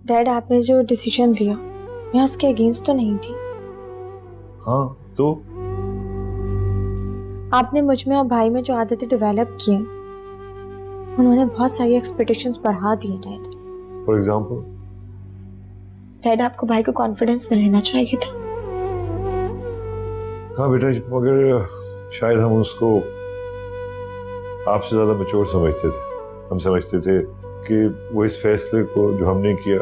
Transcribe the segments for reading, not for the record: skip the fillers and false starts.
Dad, आपने जो decision लिया मैं उसके अगेंस्ट तो नहीं थी। हाँ तो आपने मुझ में और भाई में जो आदतें डेवलप की हैं उन्होंने बहुत सारी एक्सपेक्टेशंस बढ़ा दी हैं डैड। For example? डैड, आपको भाई को कॉन्फिडेंस में लेना चाहिए था। हाँ बेटा, मगर शायद हम उसको आपसे ज्यादा मैच्योर समझते थे। हम समझते थे कि वो इस फैसले को जो हमने किया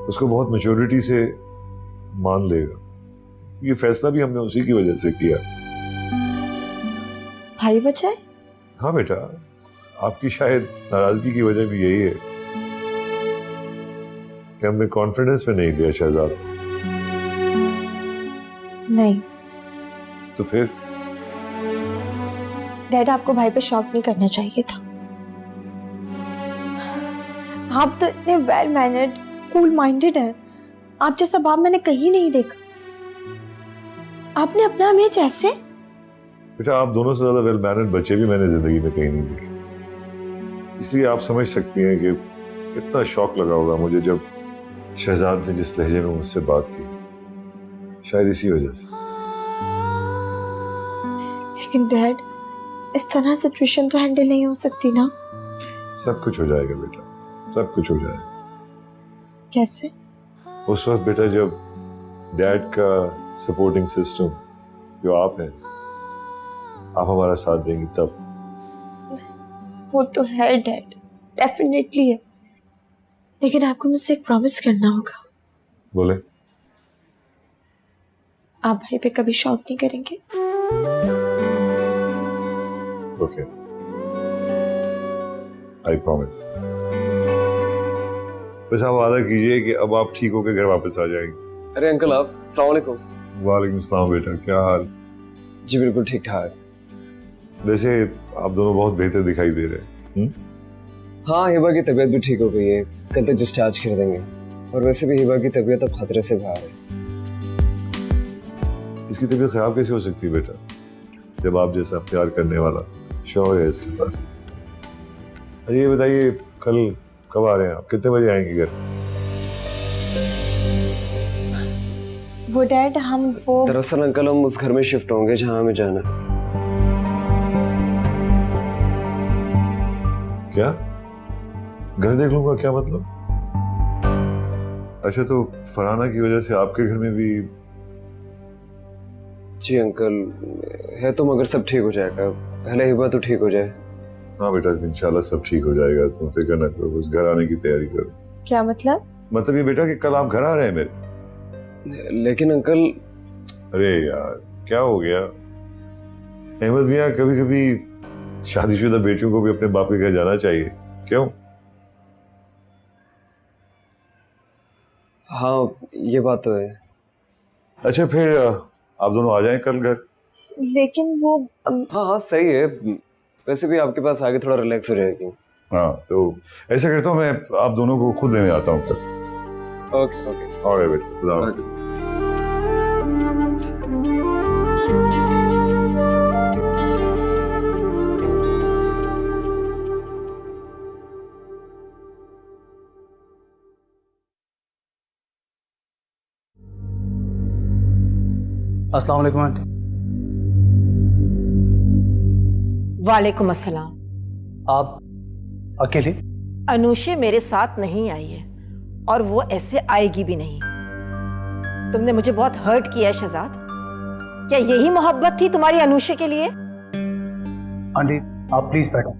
उसको बहुत मैच्योरिटी से मान लेगा। ये फैसला भी हमने उसी की वजह से किया। भाई वजह? हाँ बेटा, आपकी शायद नाराजगी की वजह भी यही है कि हमने कॉन्फिडेंस में नहीं लिया शहजाद। नहीं तो फिर? डैड, आपको भाई पे शॉक नहीं करना चाहिए था। आप तो इतने वेल मैनर्ड, कूल माइंडेड हैं। आप जैसा बाप मैंने कहीं नहीं देखा। आपने अपना इमेज ऐसे। बेटा, आप दोनों से ज्यादा वेल मैनर्ड बच्चे भी मैंने जिंदगी में कहीं नहीं देखे। इसलिए आप समझ सकती हैं कि कितना शॉक लगा होगा मुझे जब शहजाद ने जिस लहजे में मुझसे बात की। शायद इसी वजह से। लेकिन डैड, इस तरह सिचुएशन तो हैंडल नहीं हो सकती ना। सब कुछ हो जाएगा बेटा, सब कुछ हो जाएगा। कैसे? उस वक्त बेटा जब डैड का सपोर्टिंग सिस्टम जो आप हैं, आप हमारा साथ देंगी तब। वो तो है डैड, डेफिनेटली है। लेकिन आपको मुझसे एक प्रॉमिस करना होगा। बोले। आप भाई पे कभी शॉक नहीं करेंगे? Okay, I promise. बस आप वादा कीजिए कि अब आप ठीक होकर घर वापस आ जाएंगे। अरे अंकल, आप अस्सलाम वालेकुम। वालेकुम सलाम बेटा, क्या हाल? जी बिल्कुल ठीक ठाक। वैसे आप दोनों बहुत बेहतर दिखाई दे रहे हैं। हाँ, हिबा की तबीयत भी ठीक हो गई है, कल तक डिस्चार्ज कर देंगे। और वैसे भी हिबा की तबीयत अब खतरे से बाहर है। इसकी तबीयत खराब कैसे हो सकती है बेटा, जब आप जैसा प्यार करने वाला शौहर है इसके पास। अच्छा ये बताइए, कल कब आ रहे हैं आप? कितने बजे आएंगे घर? वो डैड, हम वो दरअसल अंकल, हम उस घर में शिफ्ट होंगे जहाँ हमें जाना है। क्या? घर देख लूंगा क्या मतलब? अच्छा, तो फरहाना की वजह से आपके घर में भी? जी अंकल, है तो मगर सब ठीक हो जाएगा, पहले हिबा तो ठीक हो जाए। हाँ बेटा, इंशाल्लाह सब ठीक हो जाएगा, तुम फिक्र ना करो, बस घर आने की तैयारी करो। क्या मतलब? मतलब ये बेटा कि कल आप घर आ रहे हैं मेरे। लेकिन अंकल। अरे यार, क्या हो गया? अहमद मियाँ, कभी कभी शादीशुदा बेटियों को भी अपने बाप के घर जाना चाहिए, क्यों? हाँ, ये बात तो है। अच्छा फिर आप दोनों आ जाएं कल घर। लेकिन वो हाँ हाँ सही है, वैसे भी आपके पास आगे थोड़ा रिलैक्स हो जाएगी। हाँ तो ऐसा करता हूँ, मैं आप दोनों को खुद लेने आता हूँ तक। Okay okay. और बेटा, खुदा हाफिज़। अस्सलाम वालेकुम आंटी। वालेकुम अस्सलाम। आप अकेले? अनुषे मेरे साथ नहीं आई है और वो ऐसे आएगी भी नहीं। तुमने मुझे बहुत हर्ट किया है शहजाद। क्या यही मोहब्बत थी तुम्हारी अनुषे के लिए? आंटी आप प्लीज बैठो।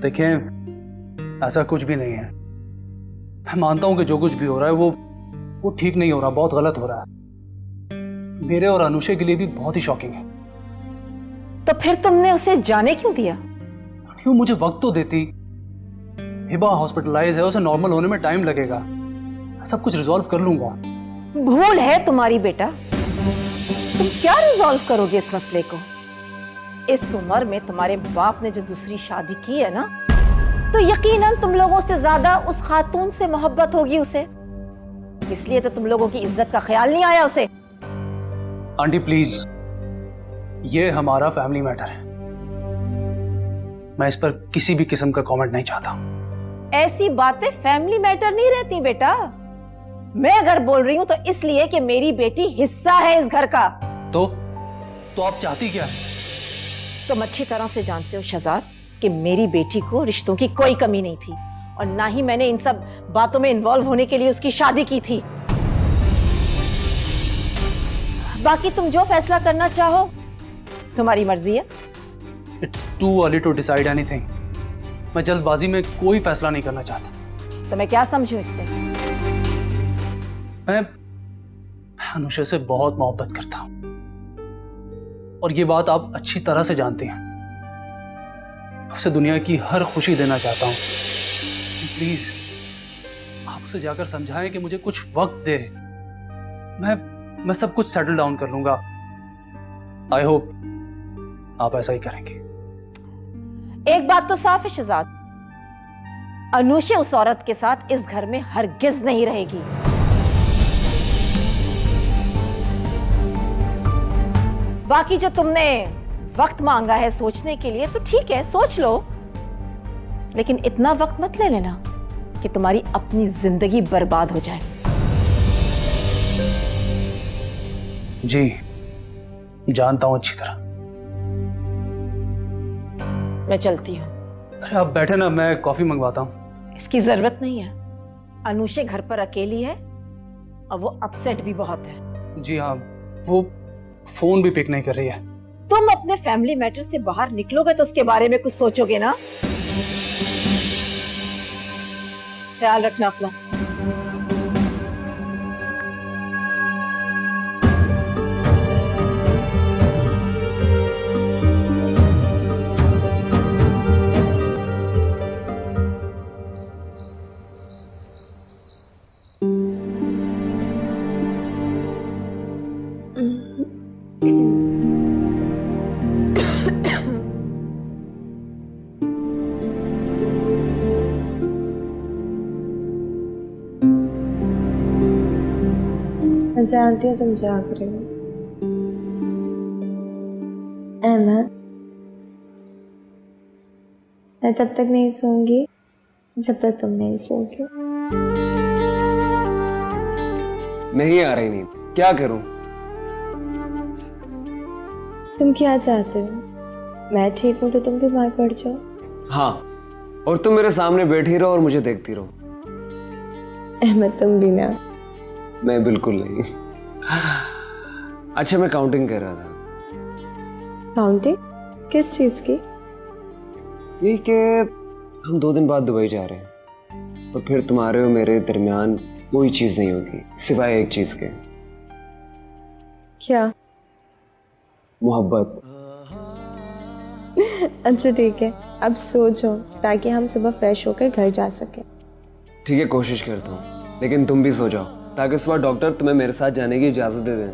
देखें, ऐसा कुछ भी नहीं है। मैं मानता हूं कि जो कुछ भी हो रहा है वो ठीक नहीं हो रहा, बहुत गलत हो रहा है। मेरे और अनुषे के लिए भी बहुत ही शॉकिंग है। तो फिर तुमने उसे जाने क्यों दिया? क्यों, मुझे वक्त तो देती। हिबा हॉस्पिटलाइज है, उसे नॉर्मल होने में टाइम लगेगा, सब कुछ रिजॉल्व कर लूंगा। भूल है तुम्हारी बेटा, तुम क्या रिजॉल्व करोगे इस मसले को? इस उम्र में तुम्हारे बाप ने जो दूसरी शादी की है ना, तो यकीनन तुम लोगों से ज्यादा उस खातून से मोहब्बत होगी उसे। इसलिए तो तुम लोगों की इज्जत का ख्याल नहीं आया उसे। आंटी प्लीज, ये हमारा फैमिली मैटर है। मैं इस पर किसी भी किस्म का कमेंट नहीं चाहता। ऐसी बातें फैमिली मैटर नहीं रहती बेटा। मैं अगर बोल रही हूं तो इसलिए कि मेरी बेटी हिस्सा है इस घर का। तो आप चाहती क्या है? तुम अच्छी तरह से जानते हो शहजाद कि मेरी बेटी को रिश्तों की कोई कमी नहीं थी और ना ही मैंने इन सब बातों में इन्वॉल्व होने के लिए उसकी शादी की थी। बाकी तुम जो फैसला करना चाहो तुम्हारी मर्जी है। It's too early to decide anything. मैं जल्दबाजी में कोई फैसला नहीं करना चाहता। तो मैं क्या समझूं इससे? मैं अनुषा से बहुत मोहब्बत करता हूं और ये बात आप अच्छी तरह से जानते हैं। उसे दुनिया की हर खुशी देना चाहता हूं। प्लीज आप उसे जाकर समझाएं कि मुझे कुछ वक्त दे। मैं सब कुछ सेटल डाउन कर लूंगा। आई होप आप ऐसा ही करेंगे। एक बात तो साफ है शहजाद, अनुषा उस औरत के साथ इस घर में हरगिज नहीं रहेगी। बाकी जो तुमने वक्त मांगा है सोचने के लिए तो ठीक है, सोच लो, लेकिन इतना वक्त मत ले लेना कि तुम्हारी अपनी जिंदगी बर्बाद हो जाए। जी जानता हूं अच्छी तरह। मैं चलती हूँ। अरे आप बैठे ना, मैं कॉफी मंगवाता हूं। इसकी जरूरत नहीं है। अनुषा घर पर अकेली है और वो अपसेट भी बहुत है। जी हाँ, वो फोन भी पिक नहीं कर रही है। तुम अपने फैमिली मैटर से बाहर निकलोगे तो उसके बारे में कुछ सोचोगे ना। ख्याल रखना अपना। मैं जानती हूँ तुम जाग रहे हो अहमद। मैं तब तक नहीं सोऊंगी जब तक तुम नहीं सोओगे। नहीं आ रही नींद, क्या करूं? तुम क्या चाहते हो? मैं ठीक हूँ तो तुम बीमार पड़ जाओ। हाँ, और तुम मेरे सामने बैठी रहो और मुझे देखती रहो। अहमद तुम भी ना। मैं बिल्कुल नहीं। अच्छा, मैं काउंटिंग कर रहा था। काउंटिंग? किस चीज की? यही कि हम 2 दिन बाद दुबई जा रहे हैं और फिर तुम्हारे और मेरे दरमियान कोई चीज नहीं होगी सिवाय एक चीज के। क्या? मोहब्बत। अच्छा ठीक है, अब सो जाओ ताकि हम सुबह फ्रेश होकर घर जा सके। ठीक है, कोशिश करता हूँ, लेकिन तुम भी सो जाओ ताकि सुबह डॉक्टर तुम्हें मेरे साथ जाने की इजाजत दे दें।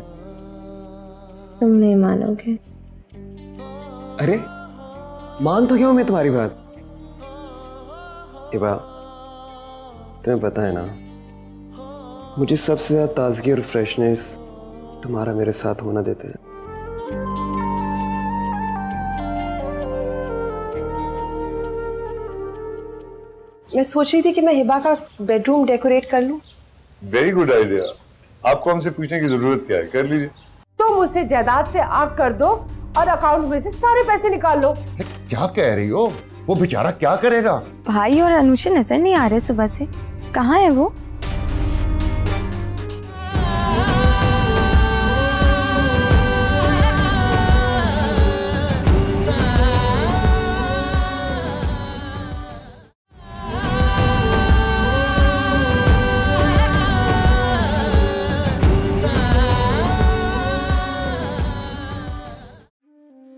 तुम नहीं मानोगे। अरे मान तो क्यों मैं तुम्हारी बात। हिबा, तुम्हें पता है ना, मुझे सबसे ज्यादा ताजगी और फ्रेशनेस तुम्हारा मेरे साथ होना देते हैं। मैं सोच रही थी कि मैं हिबा का बेडरूम डेकोरेट कर लूं। Very good idea. आपको हमसे पूछने की जरूरत क्या है, कर लीजिए। तुम उसे जायदाद से आग कर दो और अकाउंट में से सारे पैसे निकाल लो। क्या कह रही हो? वो बेचारा क्या करेगा? भाई और अनुषा नजर नहीं आ रहे सुबह से, कहाँ है वो?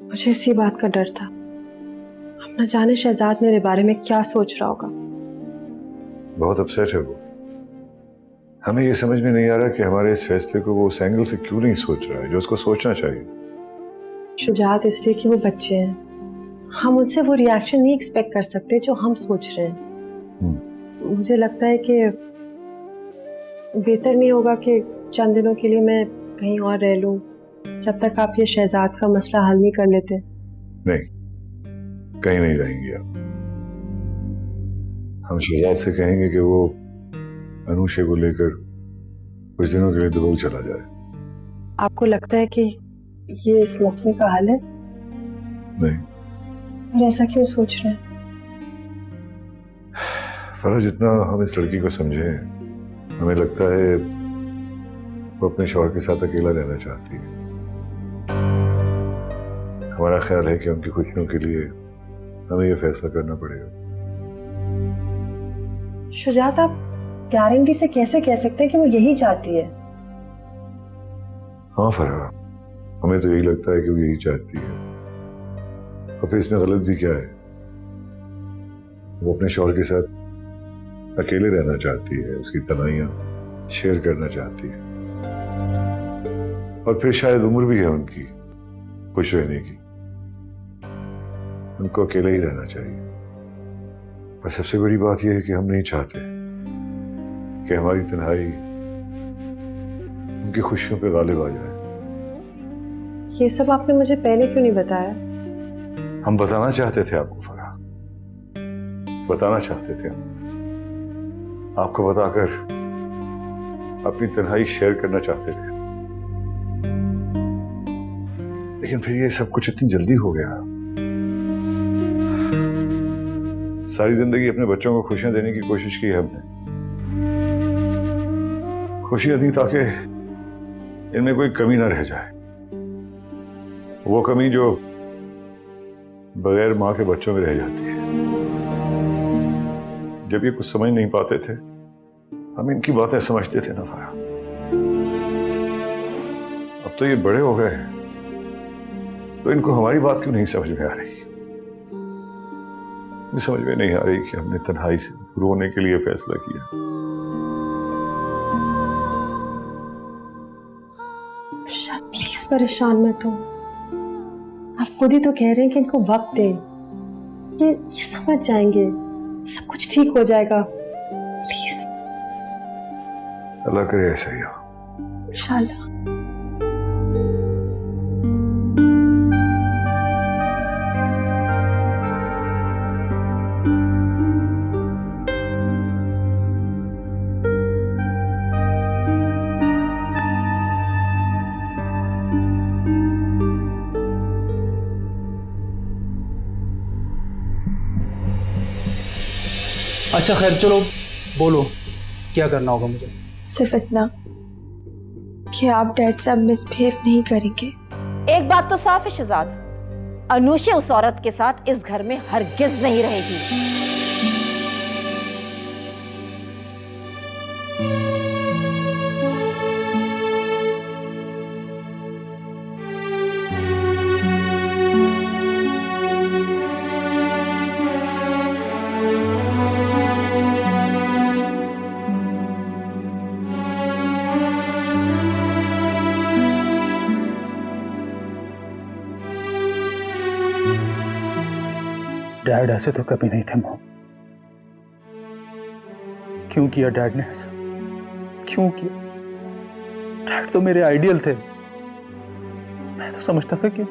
मुझे इसी बात का डर था। अब न जाने शहजाद मेरे बारे में क्या सोच रहा होगा। बहुत अपसेट है वो। हमें ये समझ में नहीं आ रहा कि हमारे इस फैसले को वो उस एंगल से क्यों नहीं सोच रहा है जो उसको सोचना चाहिए। शुजात इसलिए कि वो बच्चे हैं, हम उनसे वो रिएक्शन नहीं एक्सपेक्ट कर सकते जो हम सोच रहे हैं। मुझे लगता है कि बेहतर नहीं होगा कि चंद दिनों के लिए मैं कहीं और रह लूं जब तक आप ये शहजाद का मसला हल नहीं कर लेते। नहीं, कहीं नहीं जाएंगी आप। हम शहजाद से कहेंगे कि वो अनुषे को लेकर कुछ दिनों के लिए दुबई चला जाए। आपको लगता है कि ये इस मसले का हल है? नहीं, फिर ऐसा क्यों सोच रहे हैं? फराह, जितना हम इस लड़की को समझे, हमें लगता है वो अपने शौहर के साथ अकेला रहना चाहती है। हमारा ख्याल है कि उनकी खुशियों के लिए हमें ये फैसला करना पड़ेगा। शुजात, आप गारंटी से कैसे कह सकते हैं कि वो यही चाहती है? हाँ फराह, हमें तो यही लगता है कि वो यही चाहती है। और फिर इसमें गलत भी क्या है? वो अपने शौहर के साथ अकेले रहना चाहती है, उसकी तन्हाइयां शेयर करना चाहती है। और फिर शायद उम्र भी है उनकी खुश रहने की। उनको अकेले ही रहना चाहिए। पर सबसे बड़ी बात यह है कि हम नहीं चाहते कि हमारी तन्हाई उनकी खुशियों पे गालिब आ जाए। ये सब आपने मुझे पहले क्यों नहीं बताया? हम बताना चाहते थे आपको फराह, बताना चाहते थे हम। आपको बताकर अपनी तन्हाई शेयर करना चाहते थे, लेकिन फिर ये सब कुछ इतनी जल्दी हो गया। सारी जिंदगी अपने बच्चों को खुशियां देने की कोशिश की है हमने, खुशियां दी ताकि इनमें कोई कमी ना रह जाए। वो कमी जो बगैर मां के बच्चों में रह जाती है। जब ये कुछ समझ नहीं पाते थे, हम इनकी बातें समझते थे ना फराह। अब तो ये बड़े हो गए हैं, तो इनको हमारी बात क्यों नहीं समझ में आ रही? मुझे समझ में नहीं आ रही कि हमने तन्हाई से दूर होने के लिए फैसला किया। प्लीज परेशान मत हो। आप खुद ही तो कह रहे हैं कि इनको वक्त दें, ये समझ जाएंगे, सब कुछ ठीक हो जाएगा। प्लीज। अल्लाह करे ऐसा ही हो। इंशाल्लाह। अच्छा खैर, चलो बोलो क्या करना होगा मुझे। सिर्फ इतना कि आप डैड से अब मिसबिहेव नहीं करेंगे। एक बात तो साफ है शहजाद, अनुषा उस औरत के साथ इस घर में हरगिज नहीं रहेगी। डैड ऐसे तो कभी नहीं थे मॉम। क्यों किया डैड ने ऐसा? क्यों किया? डैड तो मेरे आइडियल थे। मैं तो समझता था कि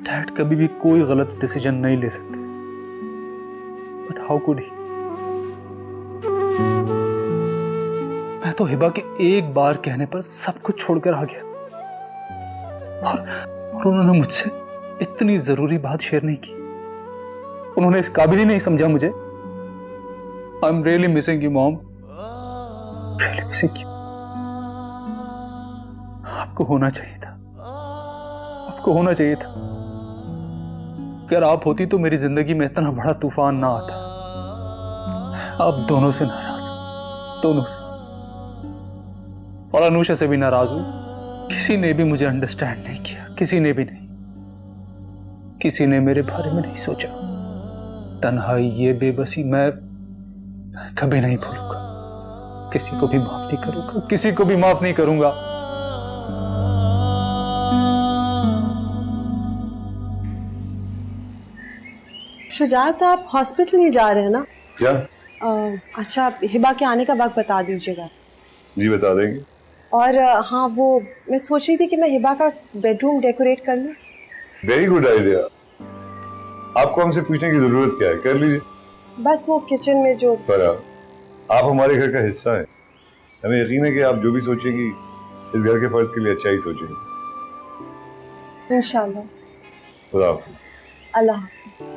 डैड कभी भी कोई गलत डिसीजन नहीं ले सकते, बट हाउ कुड ही? मैं तो हिबा के एक बार कहने पर सब कुछ छोड़कर आ गया, और उन्होंने मुझसे इतनी जरूरी बात शेयर नहीं की। उन्होंने इस काबिल ही नहीं समझा मुझे। I am really missing you mom, really missing you. आपको होना चाहिए था, आपको होना चाहिए था। अगर आप होती तो मेरी जिंदगी में इतना बड़ा तूफान ना आता। आप दोनों से नाराज हूं, दोनों से, और अनुषा से भी नाराज हूं। किसी ने भी मुझे अंडरस्टैंड नहीं किया, किसी ने भी नहीं। किसी ने मेरे बारे में नहीं सोचा। तन्हाई, ये बेबसी मैं कभी नहीं भूलूंगा। किसी को भी माफ नहीं करूंगा, किसी को भी माफ नहीं करूंगा। शुजात, आप हॉस्पिटल नहीं जा रहे हैं ना? क्या? अच्छा, हिबा के आने का वक्त बता दीजिएगा। जी बता देंगे। और हाँ, वो मैं सोच रही थी कि मैं हिबा का बेडरूम डेकोरेट कर लूं। Very good idea. आपको हमसे पूछने की जरूरत क्या है, कर लीजिए। बस वो किचन में जो फराह, आप हमारे घर का हिस्सा हैं। हमें यकीन है कि आप जो भी सोचेंगी इस घर के फर्द के लिए अच्छा ही सोचेंगी। इंशाल्लाह। खुदा हाफिज़। अल्लाह हाफिज़।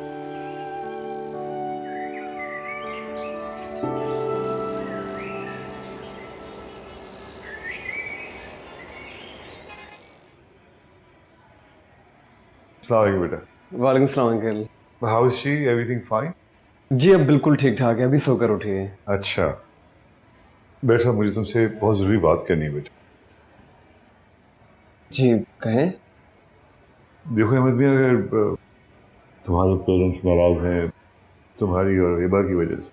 अस्सलाम वालेकुम बेटा। वालेकुम सलाम uncle. How is she, everything fine? जी अब बिल्कुल ठीक ठाक है, अभी सोकर उठी है। अच्छा बेटा, मुझे तुमसे बहुत जरूरी बात करनी है बेटा। जी कहें। देखो अहमद मियां, अगर तुम्हारे पेरेंट्स नाराज हैं तुम्हारी और हिबा की वजह से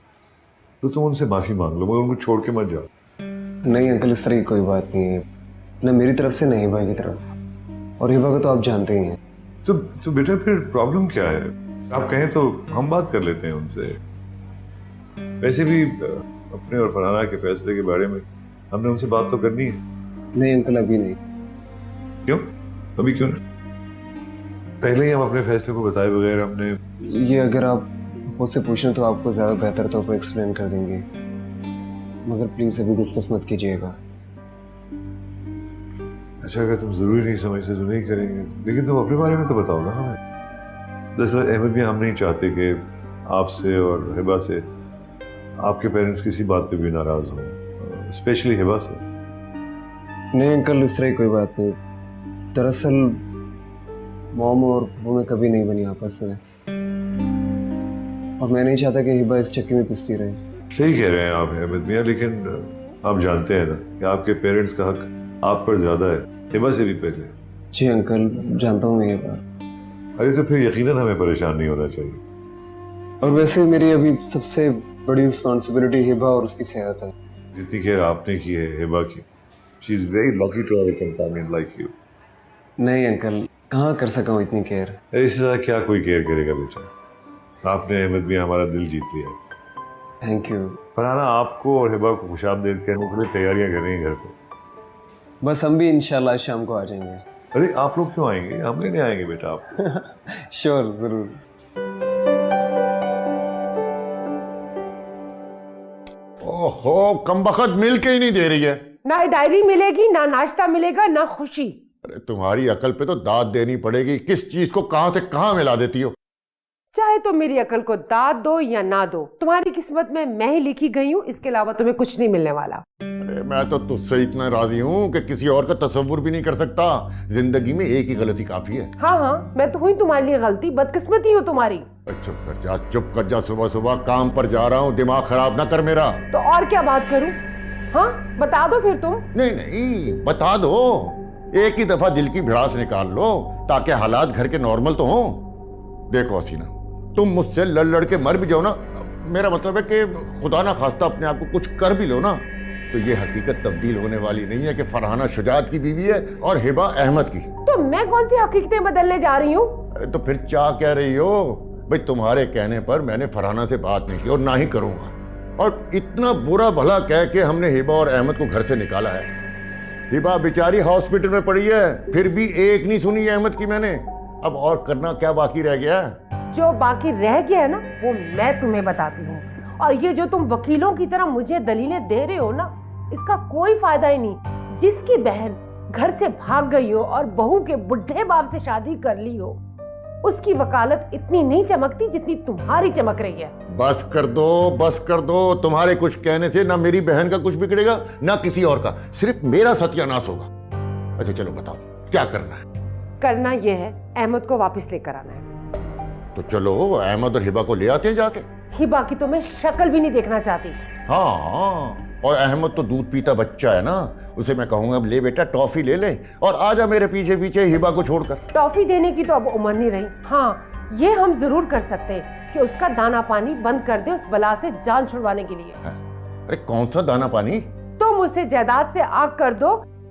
तो तुम उनसे माफी मांग लो, मगर उनको छोड़ के मत जाओ। नहीं अंकल, इस तरह की कोई बात नहीं है, ना मेरी तरफ से ना हिबा की तरफ से। और हिबा को तो आप जानते ही हैं। तो बेटा फिर प्रॉब्लम क्या है? आप कहें तो हम बात कर लेते हैं उनसे। वैसे भी अपने और फरहाना के फैसले के बारे में हमने उनसे बात तो करनी है। नहीं अंकल, अभी नहीं। क्यों? अभी क्यों नहीं? पहले ही हम अपने फैसले को बताए बगैर हमने। ये अगर आप मुझसे पूछें तो आपको ज़्यादा बेहतर तौर पर एक्सप्लेन कर देंगे, मगर प्लीज़ अभी डिस्कस मत कीजिएगा। अच्छा, अगर तुम जरूरी नहीं समझते तो नहीं करेंगे, लेकिन तुम अपने बारे में तो बताओ ना हमें। दरअसल अहमद भी हम नहीं चाहते कि आपसे और हिबा से आपके पेरेंट्स किसी बात पे भी नाराज हों, स्पेशली हिबा से। नहीं अंकल, इस तरह की कोई बात नहीं। दरअसल मॉम और वो में कभी नहीं बनी आपस में, और मैं नहीं चाहता कि हिबा इस चक्की में पिसती रहे। सही कह रहे हैं आप अहमद मियां, लेकिन आप जानते हैं ना कि आपके पेरेंट्स का हक आप पर ज्यादा है, हिबा से भी पहले। जी अंकल, जानता हूँ मैं ये बात। अरे तो फिर यकीनन हमें परेशान नहीं होना चाहिए। और वैसे मेरी अभी सबसे बड़ी रिस्पॉन्सिबिलिटी हिबा और उसकी सेहत है। जितनी केयर आपने की है हिबा की, she is very lucky to have a companion like you. नहीं अंकल, कहाँ कर सका हूँ इतनी केयर। इससे ज्यादा क्या कोई केयर करेगा बेटा? आपने अहमद मियां हमारा दिल जीत लिया। Thank you. फरहाना आपको और हिबा को खुशामदीद कहने के लिए तैयारियां कर रही हैं घर पे। बस हम भी इंशाल्लाह शाम को आ जाएंगे। अरे आप लोग क्यों आएंगे? हम लेने आएंगे बेटा आपको। श्योर, जरूर। ओहो, कमबख्त मिल के ही नहीं दे रही है। ना डायरी मिलेगी, ना नाश्ता मिलेगा, ना खुशी। अरे तुम्हारी अकल पे तो दाद देनी पड़ेगी, किस चीज को कहां से कहां मिला देती हो। चाहे तो मेरी अकल को दाद दो या ना दो, तुम्हारी किस्मत में मैं ही लिखी गई हूँ, इसके अलावा तुम्हें कुछ नहीं मिलने वाला। अरे मैं तो तुझसे इतना राजी हूँ कि किसी और का तसव्वुर भी नहीं कर सकता। जिंदगी में एक ही गलती काफी है। हाँ हाँ, मैं तो हुई तुम्हारे लिए गलती, बदकिस्मती हूँ तुम्हारी। चुप कर जा, चुप कर जा। सुबह सुबह काम पर जा रहा हूँ, दिमाग खराब ना कर मेरा। तो और क्या बात करूँ? हाँ बता दो फिर तुम। नहीं नहीं, बता दो। एक ही दफा दिल की भड़ास निकाल लो ताकि हालात घर के नॉर्मल तो हों। देखो हसीना, तुम मुझसे लड़ लड़ के मर भी जाओ ना, मेरा मतलब है कि खुदा ना खास्ता अपने आप को कुछ कर भी लो ना, तो ये हकीकत तब्दील होने वाली नहीं है कि फरहाना शुजात की बीवी है और हिबा अहमद की। तो मैं कौन सी हकीकतें बदलने जा रही हूँ? अरे तो फिर क्या कह रही हो भाई? तुम्हारे कहने पर मैंने फरहाना से बात नहीं की और ना ही करूंगा, और इतना बुरा भला कह के हमने हिबा और अहमद को घर से निकाला है। हिबा बेचारी हॉस्पिटल में पड़ी है, फिर भी एक नहीं सुनी अहमद की मैंने। अब और करना क्या बाकी रह गया है? जो बाकी रह गया है ना, वो मैं तुम्हें बताती हूँ। और ये जो तुम वकीलों की तरह मुझे दलीलें दे रहे हो ना, इसका कोई फायदा ही नहीं। जिसकी बहन घर से भाग गई हो और बहू के बुढ़े बाप से शादी कर ली हो, उसकी वकालत इतनी नहीं चमकती जितनी तुम्हारी चमक रही है। बस कर दो, बस कर दो। तुम्हारे कुछ कहने से ना मेरी बहन का कुछ बिगड़ेगा ना किसी और का, सिर्फ मेरा सत्यानाश होगा। अच्छा चलो बताओ क्या करना है? करना यह है, अहमद को वापस लेकर आना है। तो चलो अहमद और हिबा को ले आते हैं जाके। हिबा की तो मैं शक्ल भी नहीं देखना चाहती। हाँ, और अहमद तो दूध पीता बच्चा है ना, उसे मैं कहूंगा ले बेटा टॉफी ले ले और आजा मेरे पीछे पीछे हिबा को छोड़कर। टॉफी देने की तो अब उम्र नहीं रही। हाँ, ये हम जरूर कर सकते हैं कि उसका दाना पानी बंद कर दे उस बला से जान छुड़वाने के लिए। अरे कौन सा दाना पानी? तुम उसे जायदाद से आग कर दो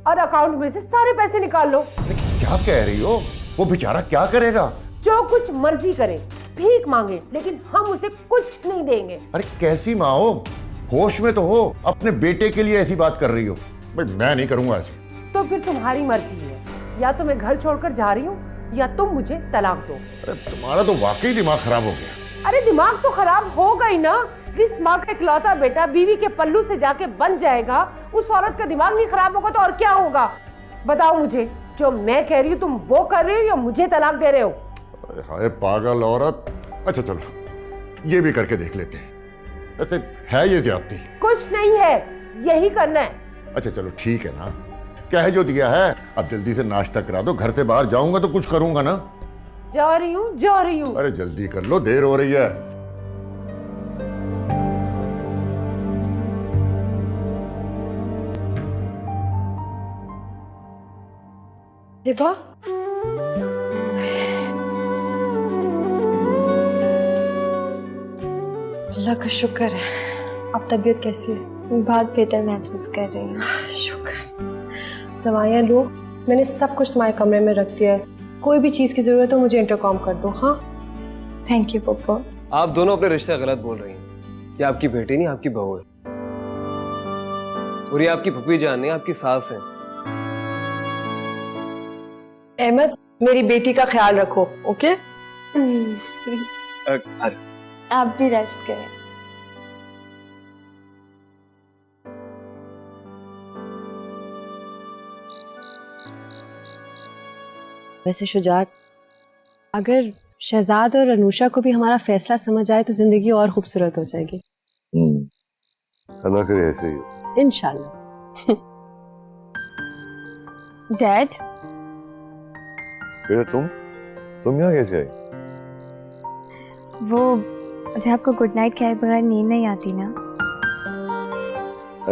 और अकाउंट में से सारे पैसे निकाल लो। क्या कह रही हो? वो बेचारा क्या करेगा? जो कुछ मर्जी करे, भीख मांगे, लेकिन हम उसे कुछ नहीं देंगे। अरे कैसी माँ हो, होश में तो हो। अपने बेटे के लिए ऐसी बात कर रही हो? भाई मैं नहीं करूंगा ऐसे। तो फिर तुम्हारी मर्जी है, या तो मैं घर छोड़कर जा रही हूँ या तुम मुझे तलाक दो। अरे तुम्हारा तो वाकई दिमाग खराब हो गया। अरे दिमाग तो खराब होगा ही ना, जिस माँ का इकलौता बेटा बीवी के पल्लू से जाके बन जाएगा, उस औरत का दिमाग नहीं खराब होगा तो और क्या होगा? बताओ मुझे, जो मैं कह रही हूँ तुम वो कर रहे हो या मुझे तलाक दे रहे हो? अरे हाय पागल औरत। अच्छा चलो ये भी करके देख लेते हैं। ऐसे है ये ज्यादती? कुछ नहीं है, यही करना है। अच्छा चलो ठीक है ना, कह जो दिया है, अब जल्दी से नाश्ता करा दो, घर से बाहर जाऊंगा तो कुछ करूंगा ना। जा रही हूँ। अरे जल्दी कर लो, देर हो रही है। हिबा, अल्लाह का शुक्र है। अब तबीयत कैसी है? बहुत बेहतर महसूस कर रही हूँ। शुक्र। दवाइयाँ लो, मैंने सब कुछ तुम्हारे कमरे में रख दिया है। कोई भी चीज़ की ज़रूरत हो मुझे इंटरकॉम कर दो। हाँ, थैंक यू पप्पू। आप दोनों अपने रिश्ते गलत बोल रही हैं। ये आपकी बेटी नहीं, आपकी बहू है। और ये आपकी फूफी जान नहीं, आपकी सास है। अहमद, मेरी बेटी का ख्याल रखो, ओके? आप भी रेस्ट करें। वैसे शुजात, अगर शहजाद और अनुषा को भी हमारा फैसला समझ आए तो जिंदगी और खूबसूरत हो जाएगी। अल्लाह करे ऐसे ही हो। इंशाल्लाह। डैड, बेटा तुम यहाँ कैसे आई? वो मुझे आपको गुड नाइट कहे बगैर नींद नहीं आती ना।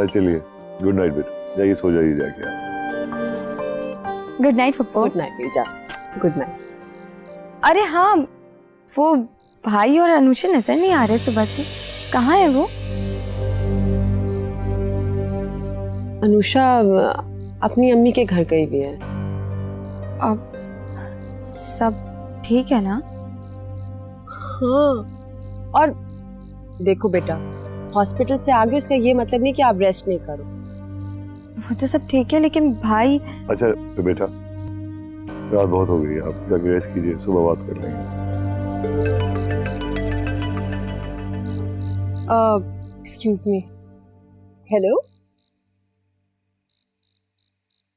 चलिए, गुड नाइट बेटा, जाइए सो जाइए जाके आप। Good night Pappu. Good night बेटा, गुड नाइट। अरे हाँ, वो भाई और अनुषा नजर नहीं आ रहे सुबह से, कहाँ है वो? अनुषा अपनी अम्मी के घर गई हुई है। अब सब ठीक है ना? हाँ, और देखो बेटा, हॉस्पिटल से आगे उसका ये मतलब नहीं कि आप रेस्ट नहीं करो। वो तो सब ठीक है, लेकिन भाई। अच्छा तो बेटा, रात बहुत हो गई है, आप जाके रेस्ट कीजिए, सुबह बात कर लेंगे। Excuse me. हेलो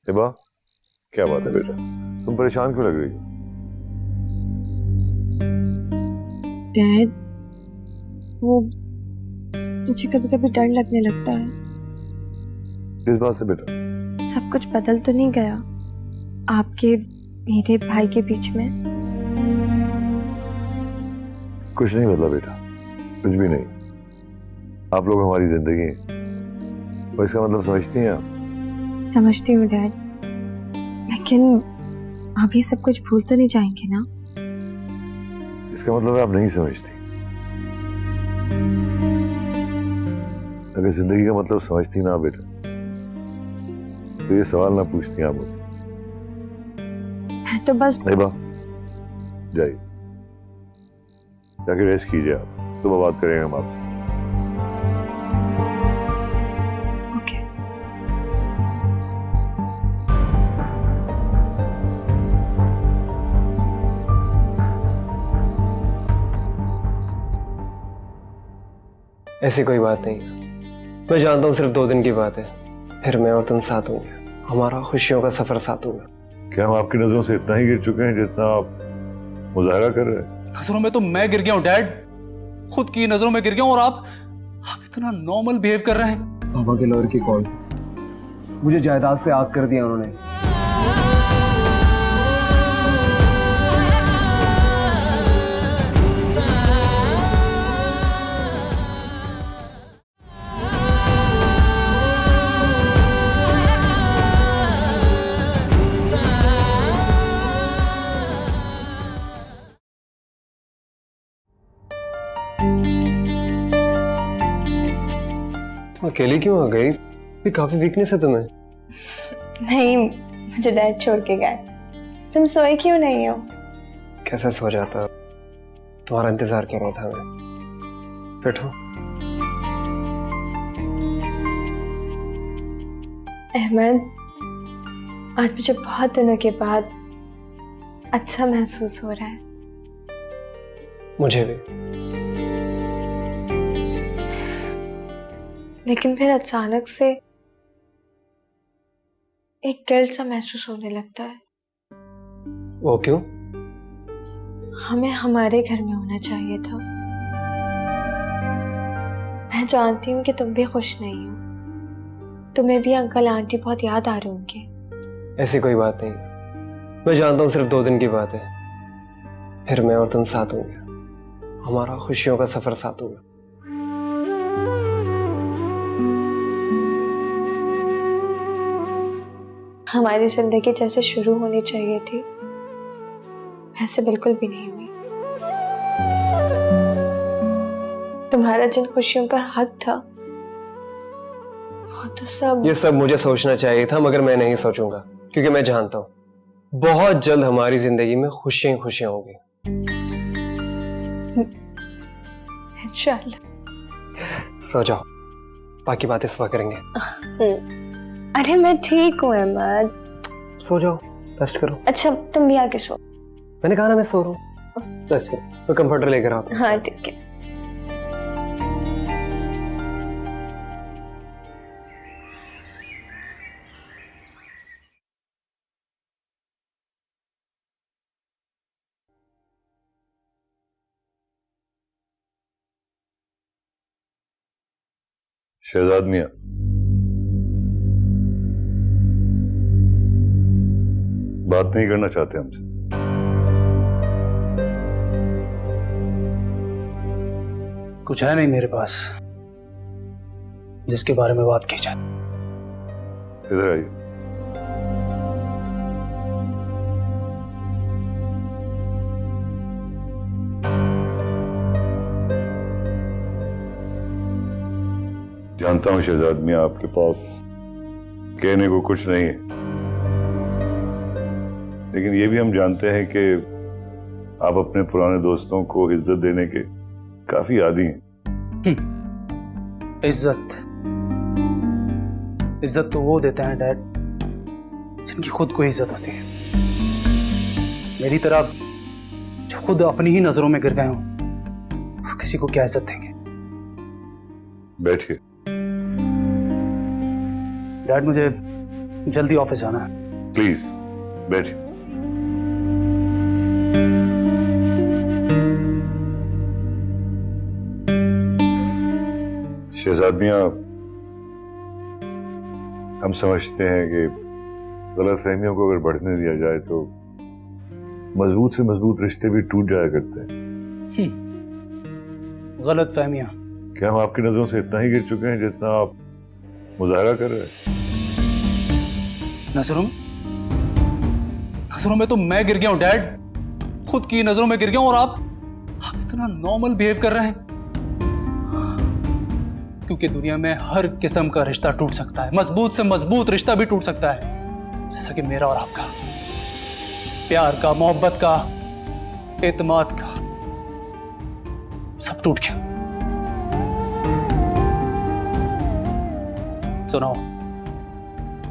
हिबा, क्या बात है बेटा, तुम परेशान क्यों लग रही हो? डैड, वो मुझे कभी कभी डर लगने लगता है। किस बात से बेटा? सब कुछ बदल तो नहीं गया आपके मेरे भाई के बीच में? कुछ नहीं बदला बेटा, कुछ भी नहीं। आप लोग हमारी जिंदगी हैं, और इसका मतलब समझती हैं आप? समझती हूँ डैड, लेकिन आप ये सब कुछ भूल तो नहीं जाएंगे ना? इसका मतलब है आप नहीं समझती। अगर जिंदगी का मतलब समझती ना बेटा, तो ये सवाल ना पूछती आप मुझसे। तो बस हिबा, जाइए, जाके रेस्ट कीजिए आप, सुबह बात करेंगे हम आपसे। ओके। ऐसी कोई बात नहीं है, मैं जानता हूँ सिर्फ 2 दिन की बात है, फिर मैं और तुम साथ होंगे, हमारा खुशियों का सफर साथ होगा। क्या हम आपकी नजरों से इतना ही गिर चुके हैं जितना आप मुजाहरा कर रहे हैं? नजरों में तो मैं गिर गया हूँ डैड, खुद की नजरों में गिर गया हूँ, और आप इतना नॉर्मल बिहेव कर रहे हैं। पापा के लॉयर की कॉल, मुझे जायदाद से आग कर दिया उन्होंने। अकेली क्यों आ गई? ये काफी वीकनेस है तुम्हें। नहीं, मुझे डैड छोड़ के गए। तुम सोए क्यों नहीं हो? कैसे सो जाता, तुम्हारा इंतजार कर रहा था मैं। बैठो। अहमद, आज मुझे बहुत दिनों के बाद अच्छा महसूस हो रहा है। मुझे भी। लेकिन फिर अचानक से एक गिल्ट सा महसूस होने लगता है। वो क्यों? हमें हमारे घर में होना चाहिए था। मैं जानती हूँ कि तुम भी खुश नहीं हो, तुम्हें भी अंकल आंटी बहुत याद आ रहे होंगे। ऐसी कोई बात नहीं, मैं जानता हूँ सिर्फ 2 दिन की बात है, फिर मैं और तुम साथ होंगे, हमारा खुशियों का सफर साथ होगा। हमारी जिंदगी जैसे शुरू होनी चाहिए थी वैसे बिल्कुल भी नहीं हुई। तुम्हारा जिन खुशियों पर हक था वो तो सब। ये सब मुझे सोचना चाहिए था, मगर मैं नहीं सोचूंगा, क्योंकि मैं जानता हूं बहुत जल्द हमारी जिंदगी में खुशियां ही खुशियां होंगी। इंशाल्लाह। सो जाओ, बाकी बातें सुबह करेंगे। अरे मैं ठीक हूँ अहमद। सो जाओ, रेस्ट करो। अच्छा तुम भी आके सो। मैंने कहा ना मैं सो रहा हूँ, रेस्ट करो। मैं कंफर्टर लेकर आता हूँ। हाँ ठीक है। शहजाद मियां, बात नहीं करना चाहते हमसे? कुछ है नहीं मेरे पास जिसके बारे में बात की जाए। इधर आइए। जानता हूं शहजाद मियां, आपके पास कहने को कुछ नहीं है, लेकिन ये भी हम जानते हैं कि आप अपने पुराने दोस्तों को इज्जत देने के काफी आदी हैं। इज्जत इज्जत तो वो देते हैं डैड जिनकी खुद को इज्जत होती है। मेरी तरह जो खुद अपनी ही नजरों में गिर गए हों, वो किसी को क्या इज्जत देंगे? बैठिए। डैड मुझे जल्दी ऑफिस जाना है। प्लीज बैठिए। शहजाद मियां, हम समझते हैं कि गलतफहमियों को अगर बढ़ने दिया जाए तो मजबूत से मजबूत रिश्ते भी टूट जाया करते हैं। गलतफहमियां? क्या हम आपकी नजरों से इतना ही गिर चुके हैं जितना आप मुजाहरा कर रहे हैं? नजरों में? नजरों में तो मैं गिर गया हूं डैड, खुद की नजरों में गिर गया हूं, और आप इतना नॉर्मल बिहेव कर रहे हैं। क्योंकि दुनिया में हर किस्म का रिश्ता टूट सकता है, मजबूत से मजबूत रिश्ता भी टूट सकता है, जैसा कि मेरा और आपका, प्यार का, मोहब्बत का, एतमाद का, सब टूट गया। सुनो,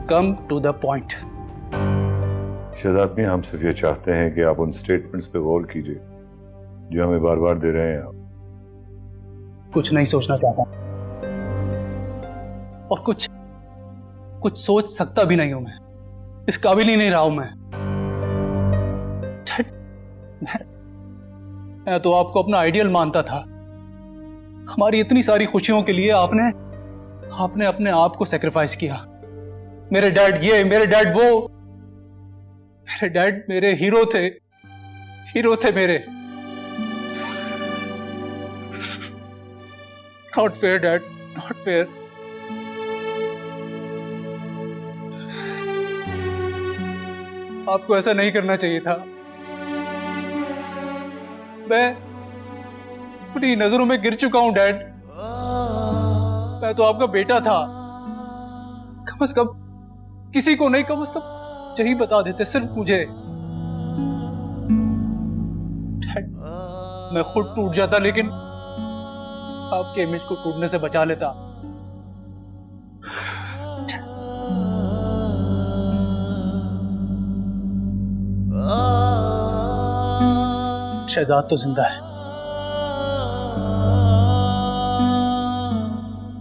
come to the point. Shahzad मियां, हम सिर्फ ये चाहते हैं कि आप उन स्टेटमेंट्स पे गौर कीजिए जो हमें बार बार दे रहे हैं आप। कुछ नहीं सोचना चाहता, और कुछ सोच सकता भी नहीं हूं मैं, इस काबिल ही नहीं रहा हूं मैं। मैं तो आपको अपना आइडियल मानता था। हमारी इतनी सारी खुशियों के लिए आपने अपने आप को सैक्रिफाइस किया। मेरे डैड ये, मेरे डैड वो, मेरे डैड मेरे हीरो थे मेरे। Not fair dad, not fair. आपको ऐसा नहीं करना चाहिए था। मैं अपनी नजरों में गिर चुका हूं डैड। मैं तो आपका बेटा था। कम से कम किसी को नहीं, कम से कम यही बता देते सिर्फ मुझे। डैड, मैं खुद टूट जाता, लेकिन आपके इमेज को टूटने से बचा लेता। शहजाद तो जिंदा है,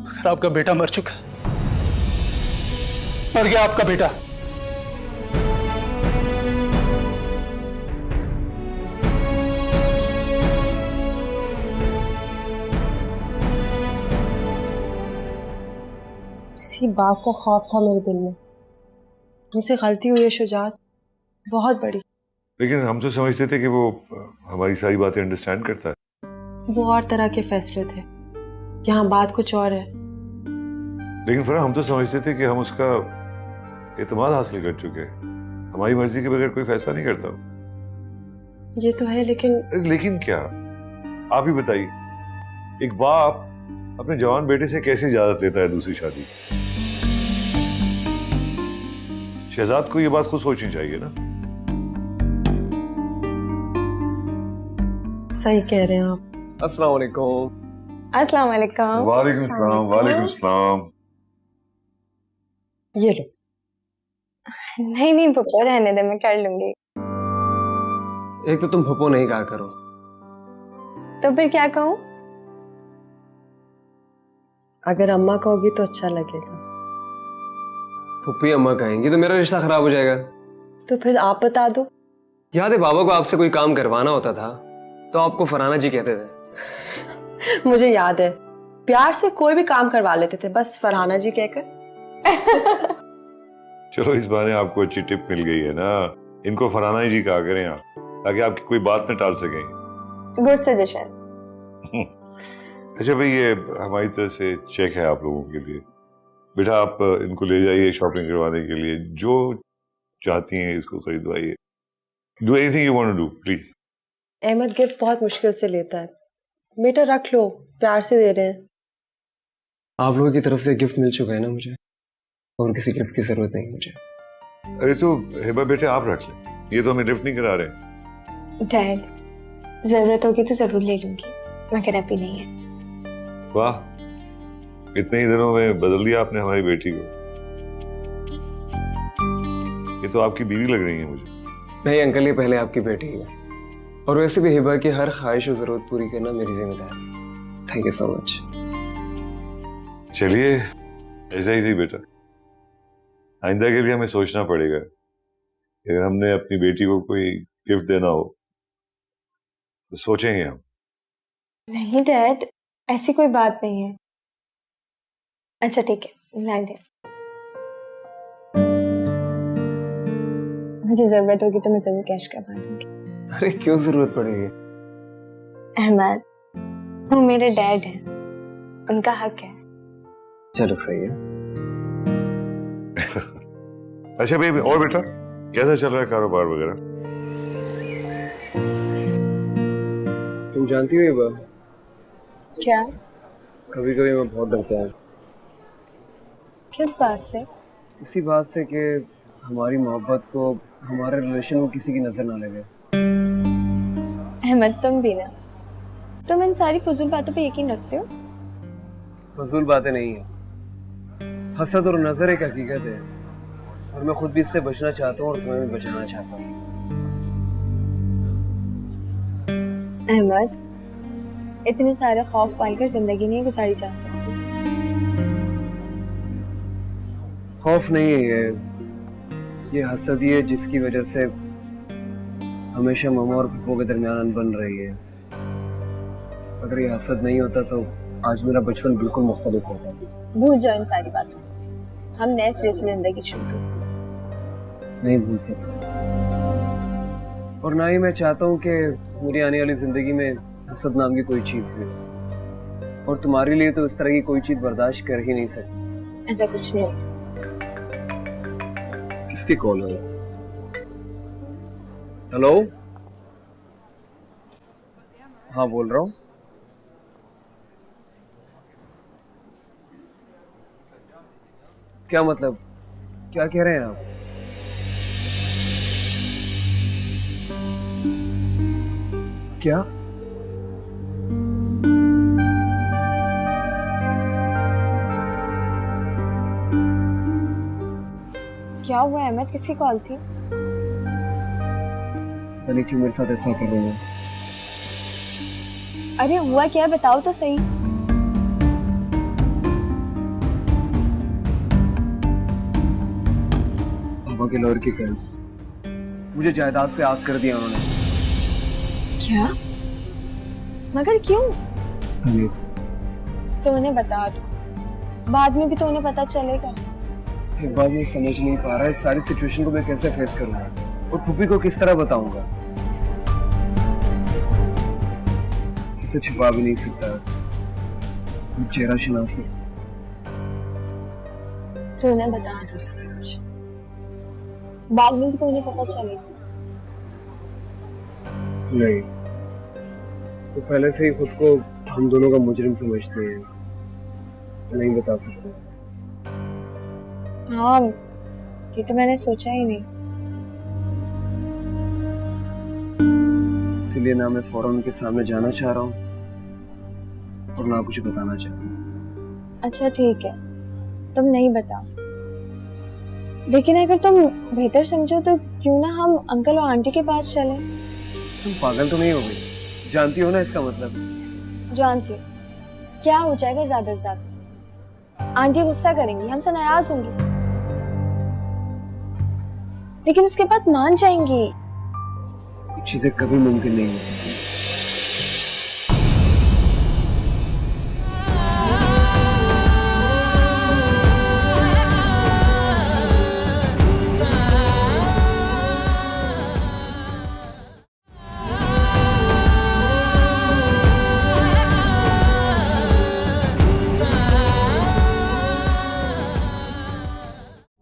मगर आपका बेटा मर चुका है। मर गया आपका बेटा। इसी बात का खौफ था मेरे दिल में। हमसे गलती हुई है शुजात, बहुत बड़ी। लेकिन हम तो समझते थे कि वो हमारी सारी बातें अंडरस्टैंड करता है। वो और तरह के फैसले थे, यहाँ बात कुछ और है। लेकिन फरह हम तो समझते थे कि हम उसका एतमाद हासिल कर चुके हैं, हमारी मर्जी के बगैर कोई फैसला नहीं करता। ये तो है, लेकिन क्या, आप ही बताइए, एक बाप अपने जवान बेटे से कैसे इजाजत लेता है दूसरी शादी की? शहजाद को ये बात खुद सोचनी चाहिए ना। सही कह रहे हैं आप। अस्सलाम वालेकुम। अस्सलाम वालेकुम। वालेकुम सलाम। वालेकुम सलाम। ये लो। नहीं नहीं पप्पा, रहने दे, मैं कर लूंगी। एक तो तुम फुप्पो नहीं कहा करो। तो फिर क्या कहूँ? अगर अम्मा कहोगी तो अच्छा लगेगा। फुप्पी अम्मा कहेंगी तो मेरा रिश्ता खराब हो जाएगा। तो फिर आप बता दो। याद है बाबा को आपसे कोई काम करवाना होता था तो आपको फरहाना जी कहते थे। मुझे याद है, प्यार से कोई भी काम करवा लेते थे, बस फरहाना जी कहकर। चलो इस बारे आपको अच्छी टिप मिल गई है ना, इनको फरहाना जी कहा करें आप, ताकि आपकी कोई बात न टाल सकें। Good suggestion. अच्छा भाई, ये हमारी तरफ से चेक है आप लोगों के लिए। बेटा आप इनको ले जाइए शॉपिंग करवाने के लिए, जो चाहती हैं इसको खरीदवाइए। Do anything you want to do please. Ahmed gift बहुत मुश्किल से लेता है, बेटा रख लो, प्यार से दे रहे हैं। आप लोगों की तरफ से गिफ्ट मिल चुका है ना मुझे, और किसी गिफ्ट की जरूरत नहीं मुझे। अरे तो हिबा बेटे आप रख लें, ये तो हमें गिफ्ट नहीं करा रहे। डैड, जरूरत होगी तो जरूर ले लूंगी, मगर अभी नहीं है। वाह, इतने ही दिनों में बदल दिया आपने हमारी बेटी को। ये तो आपकी बीवी लग रही है मुझे। नहीं अंकल, ये पहले आपकी बेटी है, और वैसे भी हिबा की हर ख्वाहिश और जरूरत पूरी करना मेरी जिम्मेदारी है। Thank you so much. चलिए ऐसा ही सही बेटा, आइंदा के लिए हमें सोचना पड़ेगा, अगर हमने अपनी बेटी को कोई गिफ्ट देना हो तो सोचेंगे हम। नहीं डैड, ऐसी कोई बात नहीं है। अच्छा ठीक है, ला दे। मुझे जरूरत होगी तो मैं जरूर कैश करवा दूंगी। अरे क्यों जरूरत पड़ेगी? अहमद, वो मेरे डैड हैं, उनका हक है। चलो सही है। अच्छा बेबी, और बेटा कैसा चल रहा है कारोबार वगैरह? तुम जानती हो हिबा, क्या? कभी कभी मैं बहुत डरता हूँ। किस बात से? इसी बात से कि हमारी मोहब्बत को, हमारे रिलेशन को किसी की नजर ना लगे। अहमद तुम भी ना, तुम इन सारी फजूल बातों पे यकीन रखते हो? फजूल बातें नहीं है, हसद और नजर एक हकीकत है, और मैं खुद भी इससे बचना चाहता हूँ और तुम्हें भी बचाना चाहता हूँ। अहमद, इतने सारे खौफ पालकर जिंदगी नहीं गुजारी जा सकती। खौफ नहीं है ये हसद ही है जिसकी वजह से हमेशा मामा और फूफो के दरमियान अनबन रही है। अगर ये हसद नहीं होता तो आज मेरा बचपन बिल्कुल मुख्तलिफ होता। भूल जाओ इन सारी बातों, हम नए सिरे से जिंदगी शुरू करें। नहीं भूल सकता, और ना ही मैं चाहता हूँ कि मेरी आने वाली जिंदगी में हसद नाम की कोई चीज भी हो, और तुम्हारे लिए तो इस तरह की कोई चीज बर्दाश्त कर ही नहीं सकती। ऐसा कुछ नहीं। किसकी कॉल है? हेलो, हाँ बोल रहा हूँ। क्या मतलब, क्या कह रहे हैं आप? क्या? क्या हुआ अहमद, किसकी कॉल थी? पता नहीं क्यों मेरे साथ ऐसा कर रहे हैं। अरे हुआ क्या है बताओ तो सही। पापा के लॉयर के कर्ज, मुझे जायदाद से आग कर दिया उन्होंने। क्या? मगर क्यों? अरे तो उन्हें बता दो, बाद में भी तो उन्हें पता चलेगा। एक बार मैं समझ नहीं पा रहा इस सारी सिचुएशन को मैं कैसे फेस करूंगा और फूफी को किस तरह बताऊंगा। इसे छुपा भी नहीं सकता, चेहरा शनासी। तो उन्हें बता दो सब कुछ, बाद में भी तो उन्हें पता चलेगा। नहीं, तो पहले से ही खुद को हम दोनों का मुजरिम समझते हैं, नहीं बता सकते। हाँ, ये तो मैंने सोचा ही नहीं। इसलिए ना मैं फौरन उनके सामने जाना चाह रहा हूँ और ना कुछ बताना चाह रहा हूँ। अच्छा ठीक है, तुम नहीं बताओ, लेकिन अगर तुम बेहतर समझो तो क्यों ना हम अंकल और आंटी के पास चलें। तुम पागल तो नहीं हो गई? जानती हो ना इसका मतलब। जानती हूँ, क्या हो जाएगा ज्यादा से ज्यादा? आंटी गुस्सा करेंगी, हमसे नाराज होंगी, लेकिन उसके बाद मान जाएंगी। कुछ चीजें कभी मुमकिन नहीं हो सकती।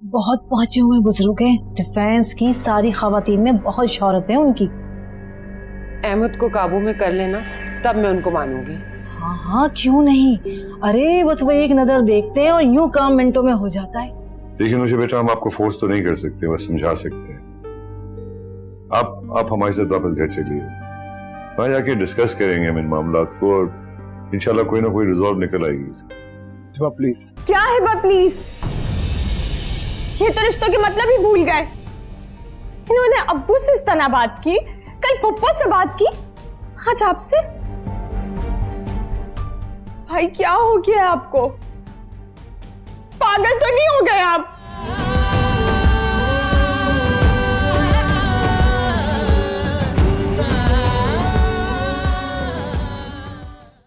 बहुत पहुंचे हुए बुजुर्ग हैं, डिफेंस की सारी खवातीन में बहुत शोहरत है उनकी। अहमद को काबू में कर लेना, तब मैं उनको मानूंगी। हाँ हाँ क्यों नहीं, अरे बस वो एक नजर देखते हैं और यूं काम मिनटों में हो जाता है। देखिए मुझे बेटा, हम आपको फोर्स तो नहीं कर सकते, बस समझा सकते हैं। आप हमारे साथ वापस घर चलिए, वहां जाके डिस्कस करेंगे हम इन मामलात को और इंशाल्लाह कोई ना कोई रिजॉल्व निकल आएगी इसकी। प्लीज। क्या है बा प्लीज? ये तो रिश्तों के मतलब ही भूल गए। इन्होंने अब्बू से इस तरह बात की, कल पप्पा से बात की, आज आपसे। भाई क्या हो गया आपको? पागल तो नहीं हो गए आप?